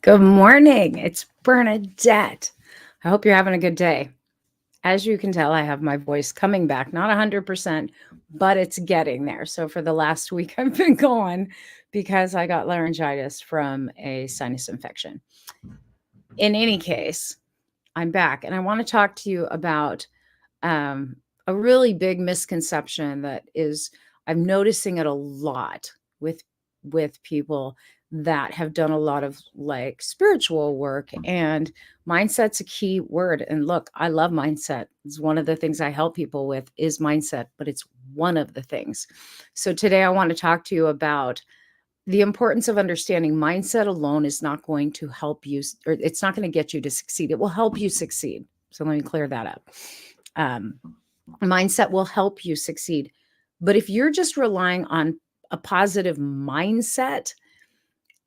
Good morning. It's Bernadette. I hope you're having a good day. As you can tell, I have my voice coming back, not 100%, but it's getting there. So for the last week, I've been gone because I got laryngitis from a sinus infection. In any case, I'm back and I want to talk to you about a really big misconception that is I'm noticing it a lot with people that have done a lot of like spiritual work, and mindset's a key word. And look, I love mindset. It's one of the things I help people with is mindset, but it's one of the things. So today I want to talk to you about the importance of understanding mindset alone is not going to help you, or it's not going to get you to succeed. It will help you succeed. So let me clear that up. Um, Mindset will help you succeed. But if you're just relying on a positive mindset,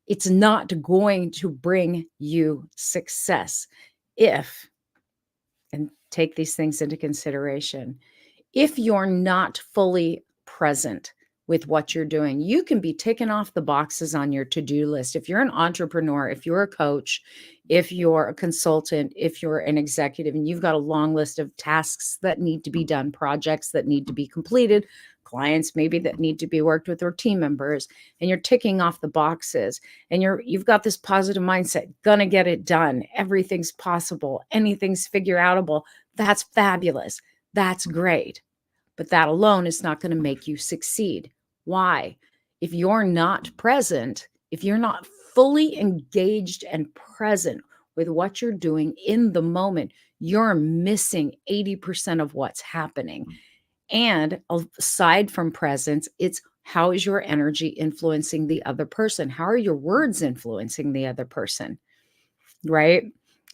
it's not going to bring you success. If, and take these things into consideration, if you're not fully present with what you're doing, you can be ticking off the boxes on your to-do list. If you're an entrepreneur, if you're a coach, if you're a consultant, if you're an executive, and you've got a long list of tasks that need to be done, projects that need to be completed, clients maybe that need to be worked with, or team members, and you're ticking off the boxes, and you've got this positive mindset, gonna get it done, everything's possible, anything's figure outable, that's fabulous. That's great. But that alone is not going to make you succeed. Why? If you're not present, if you're not fully engaged and present with what you're doing in the moment, you're missing 80% of what's happening. And aside from presence, it's how is your energy influencing the other person? How are your words influencing the other person? Right?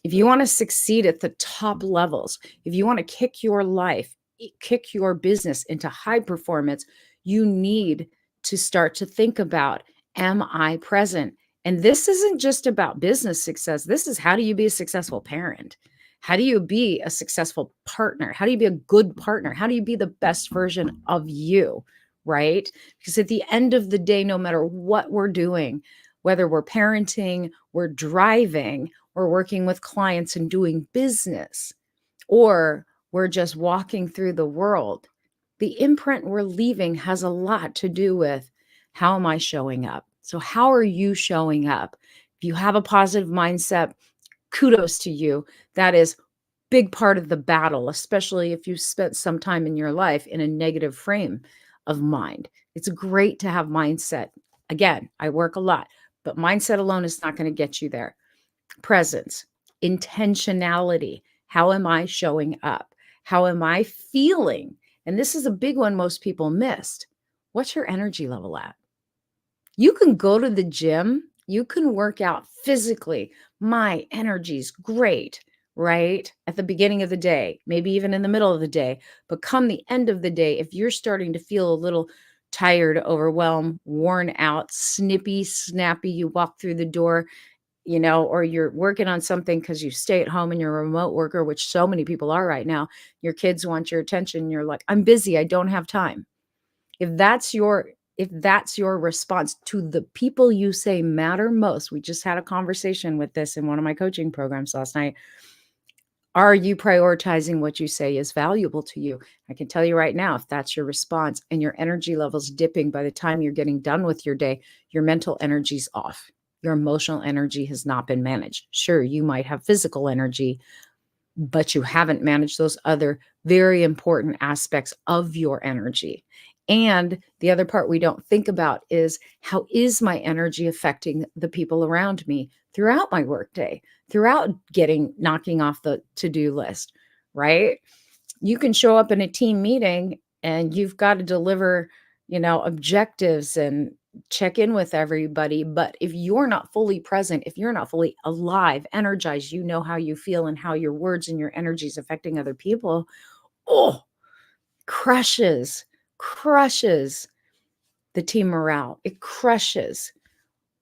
If you want to succeed at the top levels, if you want to kick your life, kick your business into high performance, you need to start to think about, am I present? And this isn't just about business success. This is, how do you be a successful parent? How do you be a successful partner? How do you be a good partner? How do you be the best version of you? Right? Because at the end of the day, no matter what we're doing, whether we're parenting, we're driving, we're working with clients and doing business, or we're just walking through the world, the imprint we're leaving has a lot to do with, how am I showing up? So how are you showing up? If you have a positive mindset, kudos to you. That is big part of the battle, especially if you spent some time in your life in a negative frame of mind. It's great to have mindset. Again, I work a lot, but mindset alone is not going to get you there. Presence, intentionality. How am I showing up? How am I feeling? And this is a big one most people missed. What's your energy level at? You can go to the gym, you can work out physically. My energy's great, right? At the beginning of the day, maybe even in the middle of the day. But come the end of the day, if you're starting to feel a little tired, overwhelmed, worn out, snippy, snappy, you walk through the door, or you're working on something because you stay at home and you're a remote worker, which so many people are right now. Your kids want your attention. You're like, I'm busy. I don't have time. If that's your response to the people you say matter most, we just had a conversation with this in one of my coaching programs last night. Are you prioritizing what you say is valuable to you? I can tell you right now, if that's your response and your energy level's dipping by the time you're getting done with your day, your mental energy's off. Your emotional energy has not been managed. Sure, you might have physical energy, but you haven't managed those other very important aspects of your energy. And the other part we don't think about is, how is my energy affecting the people around me throughout my workday, throughout knocking off the to-do list, right? You can show up in a team meeting and you've got to deliver, objectives and check in with everybody. But if you're not fully present, if you're not fully alive, energized, how you feel and how your words and your energy is affecting other people, oh, crushes the team morale. It crushes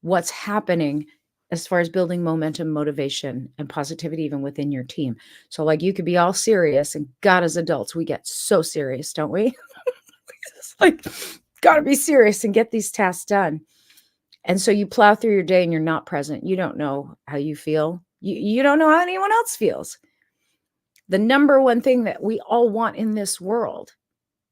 what's happening as far as building momentum, motivation, and positivity, even within your team. So like, you could be all serious, and God, as adults, we get so serious, don't we? It's like, gotta be serious and get these tasks done. And so you plow through your day and you're not present. You don't know how you feel. You don't know how anyone else feels. The number one thing that we all want in this world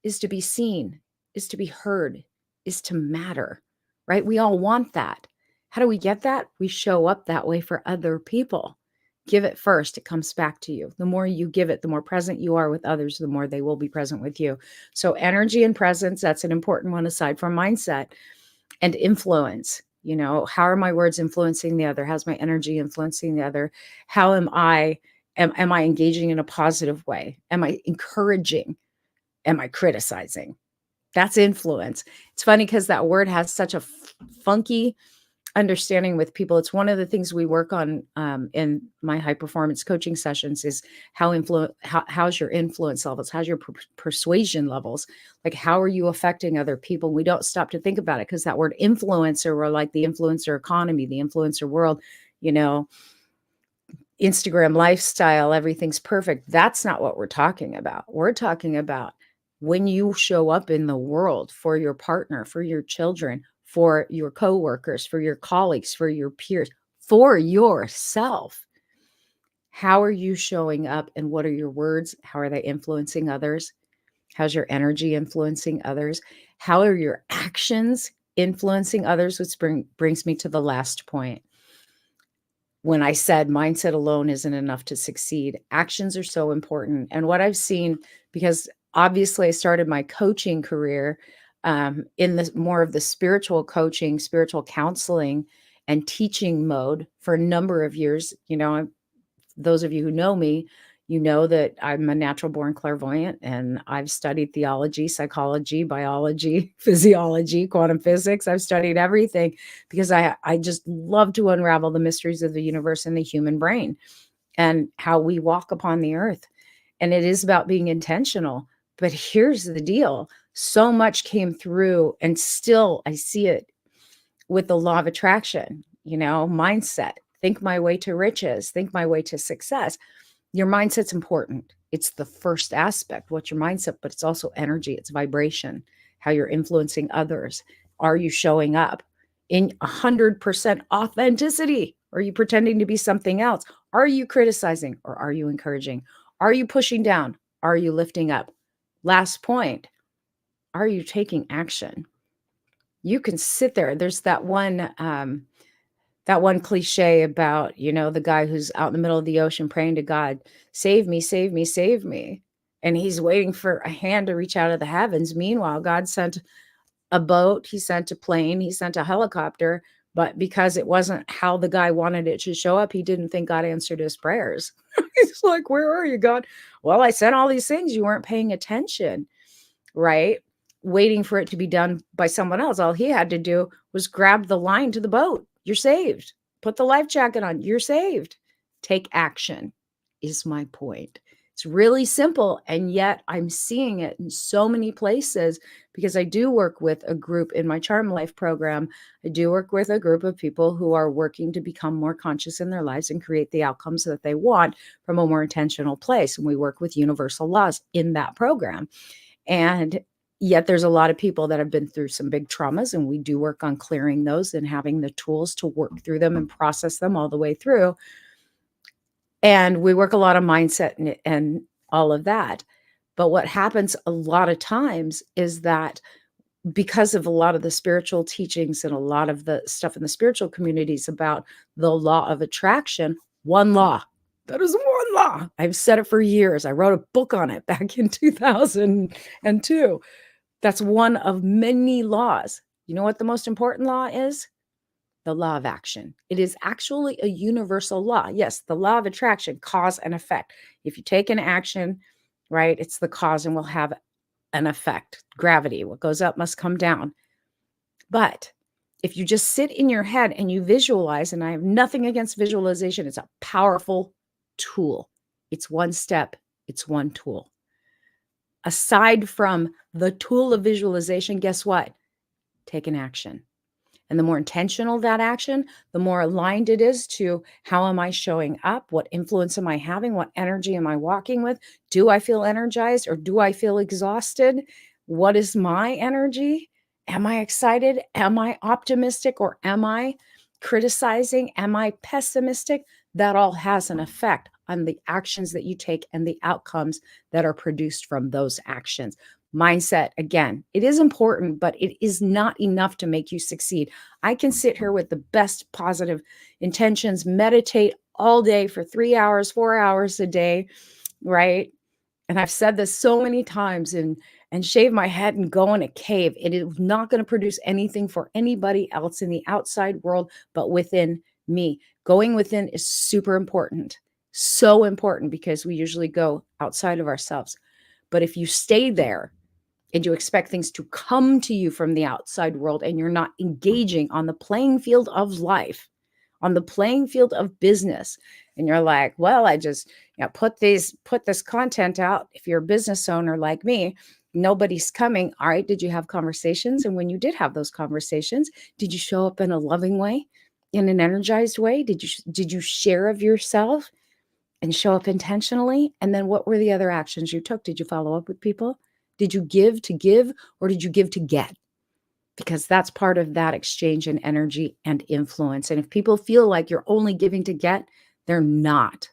is to be seen, is to be heard, is to matter, right? We all want that. How do we get that? We show up that way for other people. Give it first, it comes back to you. The more you give it, the more present you are with others, the more they will be present with you. So, energy and presence, that's an important one aside from mindset and influence. You know, how are my words influencing the other? How's my energy influencing the other? How am I? Am I engaging in a positive way? Am I encouraging? Am I criticizing? That's influence. It's funny because that word has such a funky understanding with people. It's one of the things we work on in my high performance coaching sessions is how's your influence levels? How's your persuasion levels? Like, how are you affecting other people? We don't stop to think about it because that word influencer, we're like the influencer economy, the influencer world, you know, Instagram lifestyle, everything's perfect. That's not what we're talking about. We're talking about when you show up in the world for your partner, for your children, for your coworkers, for your colleagues, for your peers, for yourself. How are you showing up and what are your words? How are they influencing others? How's your energy influencing others? How are your actions influencing others? Which brings me to the last point. When I said mindset alone isn't enough to succeed, actions are so important. And what I've seen, because obviously I started my coaching career in the more of the spiritual coaching, spiritual counseling, and teaching mode for a number of years. You know, those of you who know me, you know that I'm a natural born clairvoyant and I've studied theology, psychology, biology, physiology, quantum physics. I've studied everything because I just love to unravel the mysteries of the universe and the human brain and how we walk upon the earth. And it is about being intentional. But here's the deal. So much came through and still I see it with the law of attraction, you know, mindset, think my way to riches, think my way to success. Your mindset's important. It's the first aspect. What's your mindset? But it's also energy, it's vibration, how you're influencing others. Are you showing up in 100% authenticity? Or are you pretending to be something else? Are you criticizing or are you encouraging? Are you pushing down? Are you lifting up? Last point, are you taking action? You can sit there. There's that one cliche about, you know, the guy who's out in the middle of the ocean praying to God, save me, save me, save me. And he's waiting for a hand to reach out of the heavens. Meanwhile, God sent a boat, he sent a plane, he sent a helicopter. But because it wasn't how the guy wanted it to show up, he didn't think God answered his prayers. He's like, where are you, God? Well, I sent all these things. You weren't paying attention, right? Waiting for it to be done by someone else. All he had to do was grab the line to the boat. You're saved. Put the life jacket on. You're saved. Take action is my point. It's really simple. And yet I'm seeing it in so many places because I do work with a group in my Charm Life program. I do work with a group of people who are working to become more conscious in their lives and create the outcomes that they want from a more intentional place. And we work with universal laws in that program. And yet there's a lot of people that have been through some big traumas, and we do work on clearing those and having the tools to work through them and process them all the way through. And we work a lot of mindset and all of that. But what happens a lot of times is that because of a lot of the spiritual teachings and a lot of the stuff in the spiritual communities about the law of attraction, one law. That is one law. I've said it for years. I wrote a book on it back in 2002. That's one of many laws. You know what the most important law is? The law of action. It is actually a universal law. Yes, the law of attraction, cause and effect. If you take an action, right, it's the cause and will have an effect. Gravity, what goes up must come down. But if you just sit in your head and you visualize, and I have nothing against visualization, it's a powerful tool. It's one step, it's one tool. Aside from the tool of visualization, guess what? Take an action. And the more intentional that action, the more aligned it is to how am I showing up? What influence am I having? What energy am I walking with? Do I feel energized or do I feel exhausted? What is my energy? Am I excited? Am I optimistic? Or am I criticizing? Am I pessimistic? That all has an effect on the actions that you take and the outcomes that are produced from those actions. Mindset, again, it is important, but it is not enough to make you succeed. I can sit here with the best positive intentions, meditate all day for 3 hours, 4 hours a day, right? And I've said this so many times, and shave my head and go in a cave. It is not going to produce anything for anybody else in the outside world, but within me. Going within is super important. So important, because we usually go outside of ourselves. But if you stay there and you expect things to come to you from the outside world, and you're not engaging on the playing field of life, on the playing field of business, and you're like, well, I just put this content out. If you're a business owner like me, nobody's coming. All right, did you have conversations? And when you did have those conversations, did you show up in a loving way, in an energized way? Did you share of yourself and show up intentionally? And then what were the other actions you took? Did you follow up with people? Did you give to give, or did you give to get? Because that's part of that exchange in energy and influence. And if people feel like you're only giving to get, they're not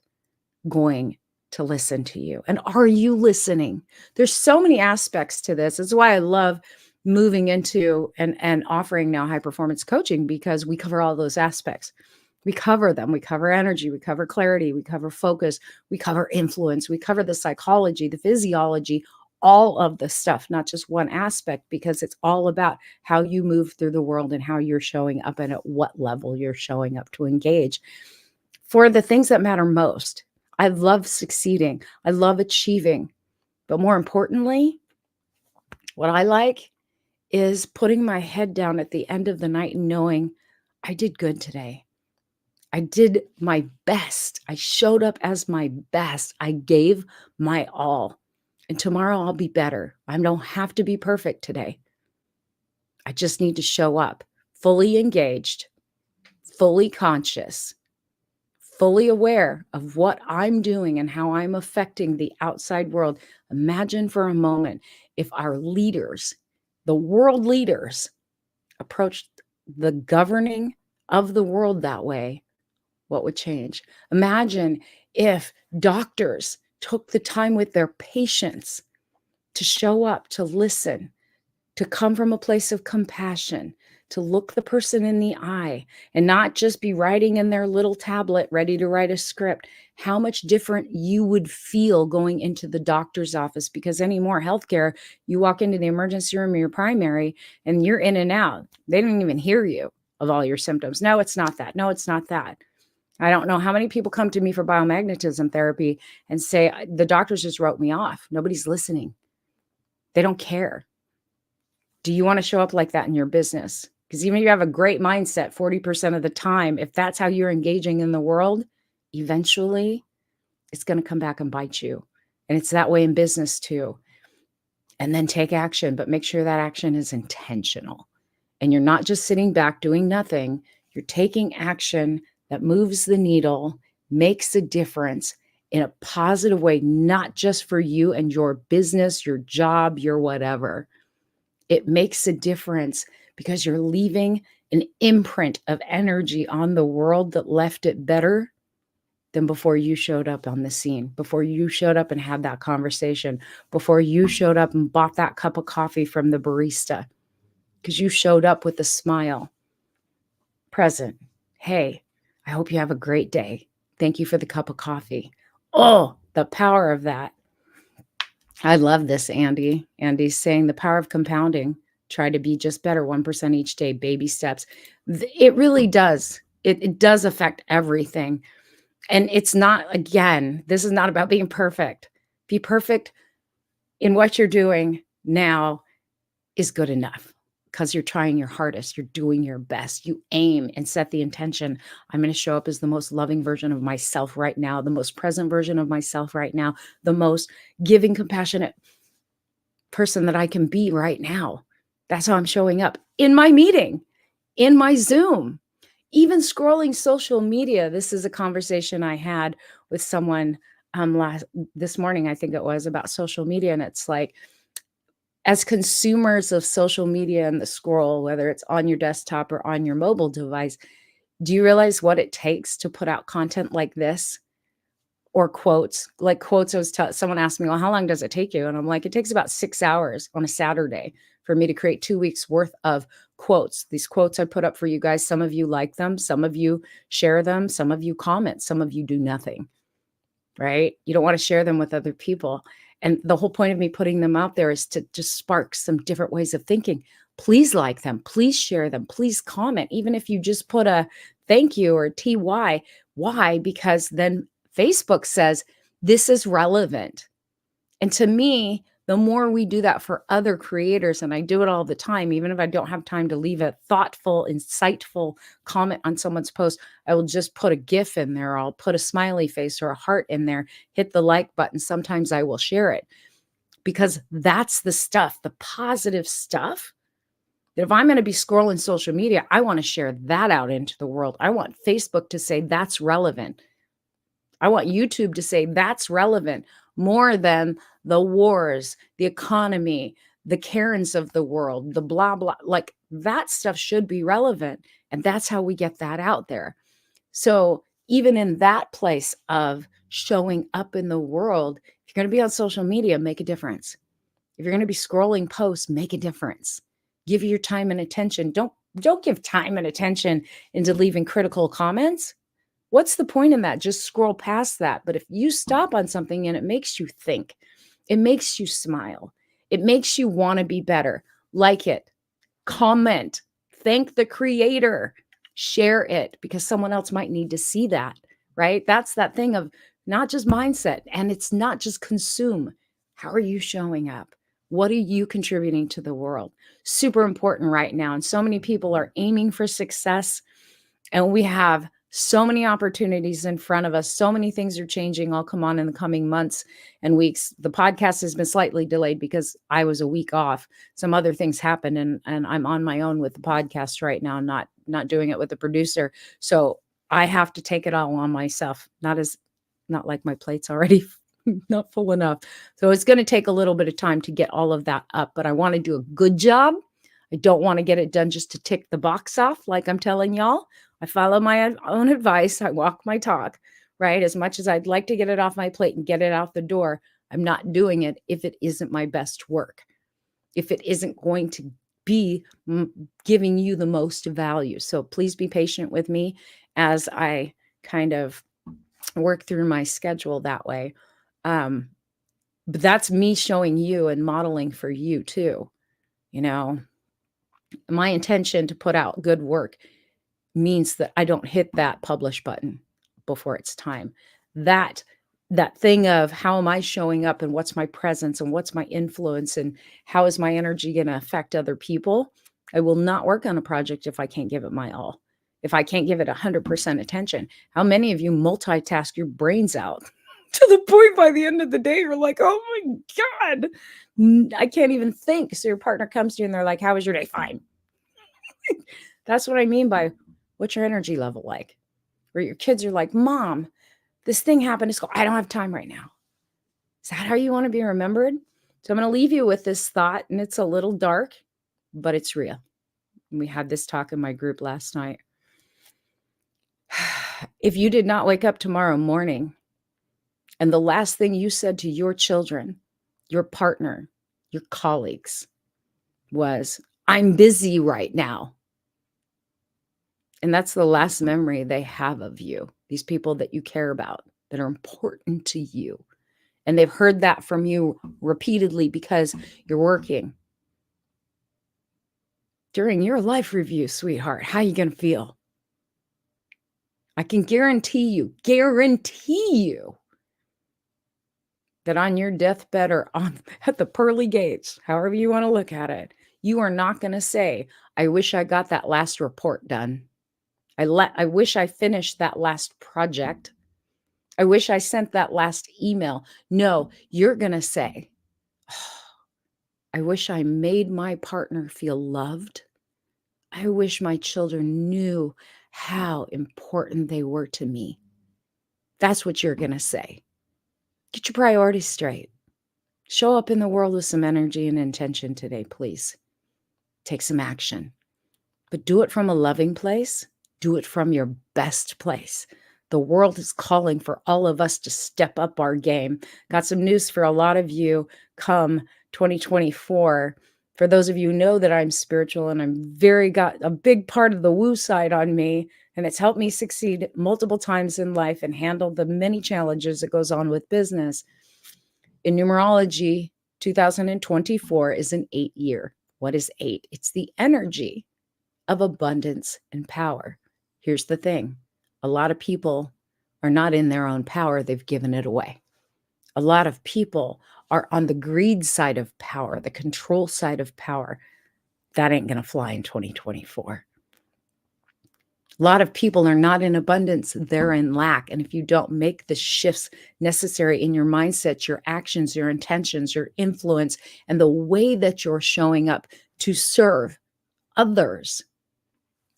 going to listen to you. And are you listening? There's so many aspects to this. That's why I love moving into and offering now high performance coaching, because we cover all those aspects. We cover them. We cover energy, we cover clarity, we cover focus, we cover influence, we cover the psychology, the physiology, all of the stuff, not just one aspect, because it's all about how you move through the world and how you're showing up and at what level you're showing up to engage for the things that matter most. I love succeeding. I love achieving. But more importantly, what I like is putting my head down at the end of the night and knowing I did good today. I did my best. I showed up as my best. I gave my all. And tomorrow I'll be better. I don't have to be perfect today. I just need to show up fully engaged, fully conscious, fully aware of what I'm doing and how I'm affecting the outside world. Imagine for a moment if our leaders, the world leaders, approached the governing of the world that way. What would change? Imagine if doctors took the time with their patients to show up, to listen, to come from a place of compassion, to look the person in the eye and not just be writing in their little tablet ready to write a script. How much different you would feel going into the doctor's office, because anymore healthcare, you walk into the emergency room or your primary and you're in and out. They don't even hear you of all your symptoms. No, it's not that. No, it's not that. I don't know how many people come to me for biomagnetism therapy and say, the doctors just wrote me off. Nobody's listening. They don't care. Do you want to show up like that in your business? Because even if you have a great mindset 40% of the time, if that's how you're engaging in the world, eventually it's going to come back and bite you. And it's that way in business too. And then take action, but make sure that action is intentional. And you're not just sitting back doing nothing. You're taking action that moves the needle, makes a difference in a positive way, not just for you and your business, your job, your whatever. It makes a difference because you're leaving an imprint of energy on the world that left it better than before you showed up on the scene, before you showed up and had that conversation, before you showed up and bought that cup of coffee from the barista, because you showed up with a smile, present. Hey, I hope you have a great day. Thank you for the cup of coffee. Oh, the power of that. I love this, Andy. Andy's saying the power of compounding. Try to be just better, 1% each day, baby steps. It really does. It does affect everything. And it's not, again, this is not about being perfect. Be perfect in what you're doing now is good enough, because you're trying your hardest. You're doing your best. You aim and set the intention. I'm going to show up as the most loving version of myself right now, the most present version of myself right now, the most giving, compassionate person that I can be right now. That's how I'm showing up in my meeting, in my Zoom, even scrolling social media. This is a conversation I had with someone this morning, I think it was, about social media. And it's like, As consumers of social media and the scroll, whether it's on your desktop or on your mobile device, do you realize what it takes to put out content like this? Or quotes, like quotes. Someone asked me, well, how long does it take you? And I'm like, it takes about 6 hours on a Saturday for me to create 2 weeks worth of quotes. These quotes I put up for you guys. Some of you like them. Some of you share them. Some of you comment. Some of you do nothing, right? You don't want to share them with other people. And the whole point of me putting them out there is to just spark some different ways of thinking. Please like them. Please share them. Please comment. Even if you just put a thank you or TY. Why? Because then Facebook says this is relevant. And to me, the more we do that for other creators, and I do it all the time, even if I don't have time to leave a thoughtful, insightful comment on someone's post, I will just put a GIF in there. I'll put a smiley face or a heart in there, hit the like button. Sometimes I will share it because that's the stuff, the positive stuff. That if I'm going to be scrolling social media, I want to share that out into the world. I want Facebook to say that's relevant. I want YouTube to say that's relevant more than the wars, the economy, the Karens of the world, the blah, blah. Like that stuff should be relevant. And that's how we get that out there. So even in that place of showing up in the world, if you're going to be on social media, make a difference. If you're going to be scrolling posts, make a difference. Give your time and attention. Don't give time and attention into leaving critical comments. What's the point in that? Just scroll past that. But if you stop on something and it makes you think, it makes you smile, it makes you want to be better, like it, comment, thank the creator, share it because someone else might need to see that, right? That's that thing of not just mindset, and it's not just consume. How are you showing up? What are you contributing to the world? Super important right now. And so many people are aiming for success, and we have so many opportunities in front of us. So many things are changing. I'll come on in the coming months and weeks. The podcast has been slightly delayed because I was a week off. Some other things happened, and I'm on my own with the podcast right now, not doing it with the producer. So I have to take it all on myself. Not like my plate's already not full enough. So it's going to take a little bit of time to get all of that up, but I want to do a good job. I don't want to get it done just to tick the box off like I'm telling y'all. I follow my own advice. I walk my talk, right? As much as I'd like to get it off my plate and get it out the door, I'm not doing it if it isn't my best work, if it isn't going to be giving you the most value. So please be patient with me as I kind of work through my schedule that way. But that's me showing you and modeling for you too. You know, my intention to put out good work means that I don't hit that publish button before it's time. That thing of how am I showing up and what's my presence and what's my influence and how is my energy going to affect other people? I will not work on a project if I can't give it my all. If I can't give it 100% attention. How many of you multitask your brains out to the point by the end of the day you're like, "Oh my God, I can't even think." So your partner comes to you and they're like, "How was your day?" "Fine." That's what I mean by what's your energy level like? Where your kids are like, "Mom, this thing happened at school. I don't have time right now." Is that how you want to be remembered? So I'm going to leave you with this thought, and it's a little dark, but it's real. We had this talk in my group last night. If you did not wake up tomorrow morning and the last thing you said to your children, your partner, your colleagues was, "I'm busy right now," and that's the last memory they have of you, these people that you care about, that are important to you. And they've heard that from you repeatedly because you're working. During your life review, sweetheart, how you going to feel? I can guarantee you that on your deathbed or at the pearly gates, however you want to look at it, you are not going to say, "I wish I got that last report done. I wish I finished that last project. I wish I sent that last email." No, you're going to say, "Oh, I wish I made my partner feel loved. I wish my children knew how important they were to me." That's what you're going to say. Get your priorities straight. Show up in the world with some energy and intention today, please. Take some action, but do it from a loving place. Do it from your best place. The world is calling for all of us to step up our game. Got some news for a lot of you come 2024. For those of you who know that I'm spiritual and got a big part of the woo side on me, and it's helped me succeed multiple times in life and handle the many challenges that goes on with business. In numerology, 2024 is an 8 year. What is 8? It's the energy of abundance and power. Here's the thing. A lot of people are not in their own power. They've given it away. A lot of people are on the greed side of power, the control side of power. That ain't going to fly in 2024. A lot of people are not in abundance, they're in lack. And if you don't make the shifts necessary in your mindset, your actions, your intentions, your influence, and the way that you're showing up to serve others,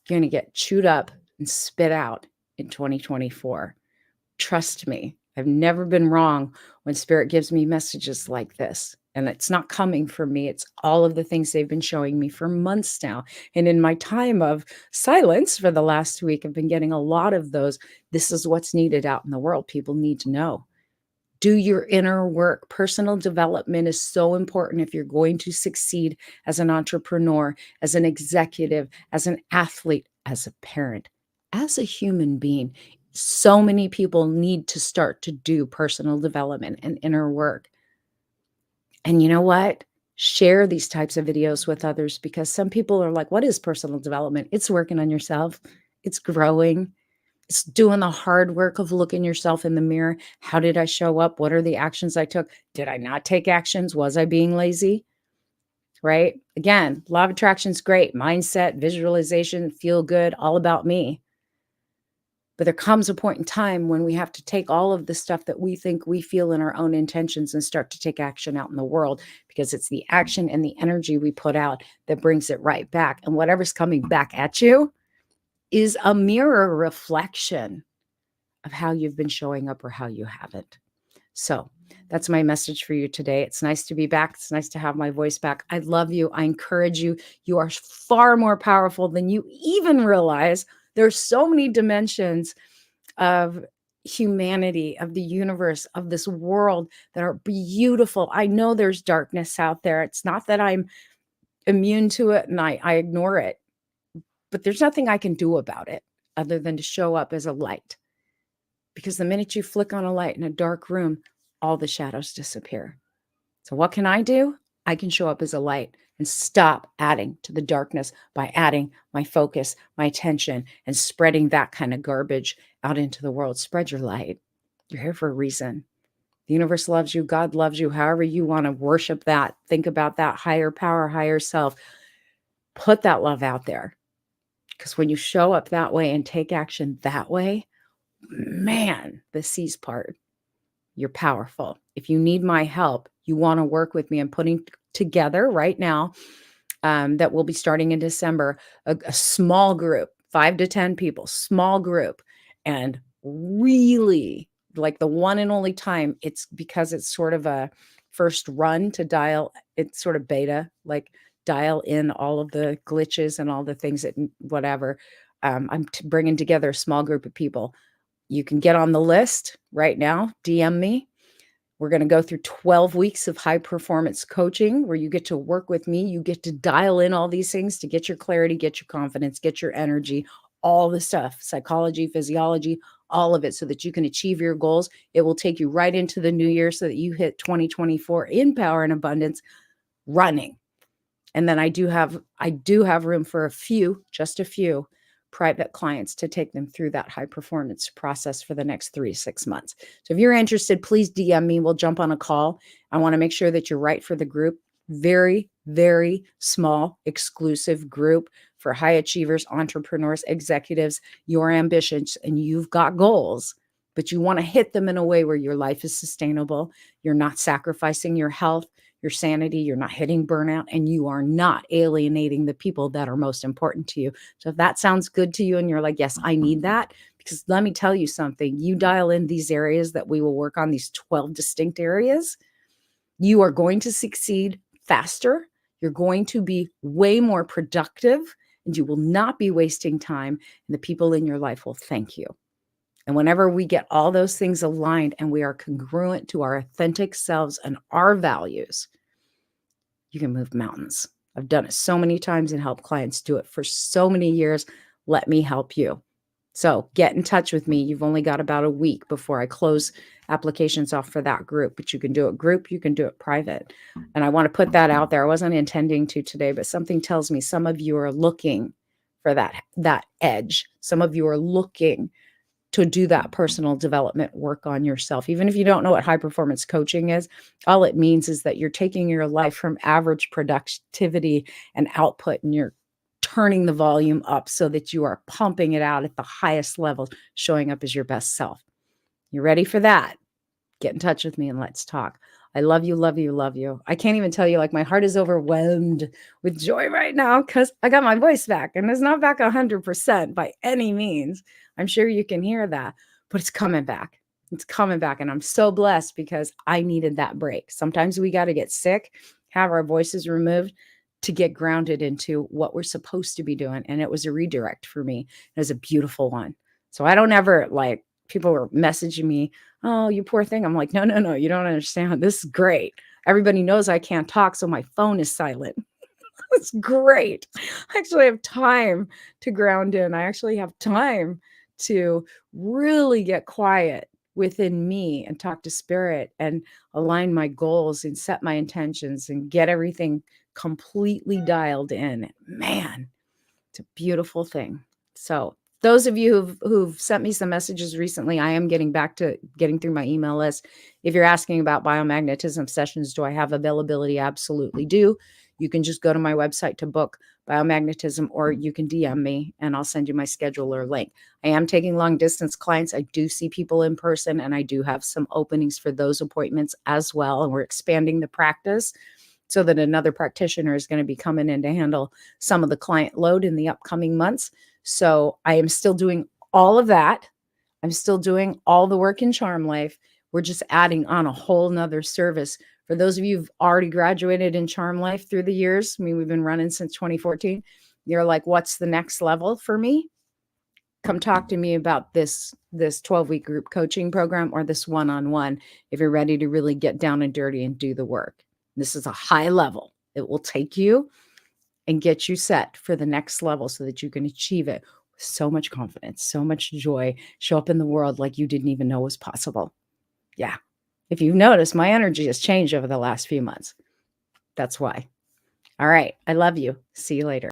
you're going to get chewed up and spit out in 2024. Trust me, I've never been wrong when Spirit gives me messages like this. And it's not coming from me. It's all of the things they've been showing me for months now. And in my time of silence for the last week, I've been getting a lot of those. This is what's needed out in the world. People need to know. Do your inner work. Personal development is so important if you're going to succeed as an entrepreneur, as an executive, as an athlete, as a parent, as a human being. So many people need to start to do personal development and inner work. And you know what? Share these types of videos with others, because some people are like, what is personal development? It's working on yourself. It's growing. It's doing the hard work of looking yourself in the mirror. How did I show up? What are the actions I took? Did I not take actions? Was I being lazy? Right? Again, law of attraction is great. Mindset, visualization, feel good, all about me. But there comes a point in time when we have to take all of the stuff that we think we feel in our own intentions and start to take action out in the world, because it's the action and the energy we put out that brings it right back. And whatever's coming back at you is a mirror reflection of how you've been showing up or how you haven't. So that's my message for you today. It's nice to be back. It's nice to have my voice back. I love you. I encourage you. You are far more powerful than you even realize. There's so many dimensions of humanity, of the universe, of this world that are beautiful. I know there's darkness out there. It's not that I'm immune to it and I ignore it, but there's nothing I can do about it other than to show up as a light. Because the minute you flick on a light in a dark room, all the shadows disappear. So what can I do? I can show up as a light and stop adding to the darkness by adding my focus, my attention, and spreading that kind of garbage out into the world. Spread your light. You're here for a reason. The universe loves you. God loves you. However you want to worship that, think about that higher power, higher self. Put that love out there. Because when you show up that way and take action that way, man, the C's part. You're powerful. If you need my help, you want to work with me, I'm putting together right now that we'll be starting in December, a small group, 5 to 10 people, small group. And really, like the one and only time, it's because it's sort of a first run to dial, it's sort of beta, like dial in all of the glitches and all the things that whatever. I'm bringing together a small group of people. You can get on the list right now, DM me. We're going to go through 12 weeks of high performance coaching where you get to work with me. You get to dial in all these things to get your clarity, get your confidence, get your energy, all the stuff, psychology, physiology, all of it, so that you can achieve your goals. It will take you right into the new year so that you hit 2024 in power and abundance running. And then I do have room for just a few private clients to take them through that high performance process for the next 3 to 6 months. So if you're interested, please DM me. We'll jump on a call. I want to make sure that you're right for the group. Very, very small, exclusive group for high achievers, entrepreneurs, executives, your ambitions, and you've got goals, but you want to hit them in a way where your life is sustainable. You're not sacrificing your health, your sanity, you're not hitting burnout, and you are not alienating the people that are most important to you. So if that sounds good to you and you're like, yes, I need that, because let me tell you something, you dial in these areas that we will work on, these 12 distinct areas, You are going to succeed faster. You're going to be way more productive, and you will not be wasting time. And the people in your life will thank you. And whenever we get all those things aligned and we are congruent to our authentic selves and our values, you can move mountains. I've done it so many times and helped clients do it for so many years. Let me help you. So get in touch with me. You've only got about a week before I close applications off for that group, but you can do it group, you can do it private. And I want to put that out there. I wasn't intending to today, but something tells me some of you are looking for that edge. Some of you are looking to do that personal development work on yourself. Even if you don't know what high performance coaching is, all it means is that you're taking your life from average productivity and output, and you're turning the volume up so that you are pumping it out at the highest level, showing up as your best self. You ready for that? Get in touch with me and let's talk. I love you, love you, love you. I can't even tell you, like, my heart is overwhelmed with joy right now because I got my voice back, and it's not back 100% by any means. I'm sure you can hear that, but it's coming back. It's coming back. And I'm so blessed because I needed that break. Sometimes we got to get sick, have our voices removed to get grounded into what we're supposed to be doing. And it was a redirect for me. It was a beautiful one. So I don't ever, like, people were messaging me, oh, you poor thing. I'm like, no, you don't understand. This is great. Everybody knows I can't talk, so my phone is silent. It's great. I actually have time to ground in. I actually have time to really get quiet within me and talk to spirit and align my goals and set my intentions and get everything completely dialed in. Man, it's a beautiful thing. So those of you who've sent me some messages recently, I am getting back to getting through my email list. If you're asking about biomagnetism sessions, do I have availability? Absolutely do. You can just go to my website to book biomagnetism, or you can DM me and I'll send you my schedule or link. I am taking long distance clients. I do see people in person, and I do have some openings for those appointments as well. And we're expanding the practice so that another practitioner is going to be coming in to handle some of the client load in the upcoming months. So I am still doing all of that. I'm still doing all the work in Charm Life. We're just adding on a whole nother service. For those of you who've already graduated in Charm Life through the years, I mean, we've been running since 2014. You're like, what's the next level for me? Come talk to me about this 12-week group coaching program or this one-on-one if you're ready to really get down and dirty and do the work. This is a high level. It will take you and get you set for the next level so that you can achieve it with so much confidence, so much joy, show up in the world like you didn't even know was possible. Yeah. If you've noticed, my energy has changed over the last few months. That's why. All right. I love you. See you later.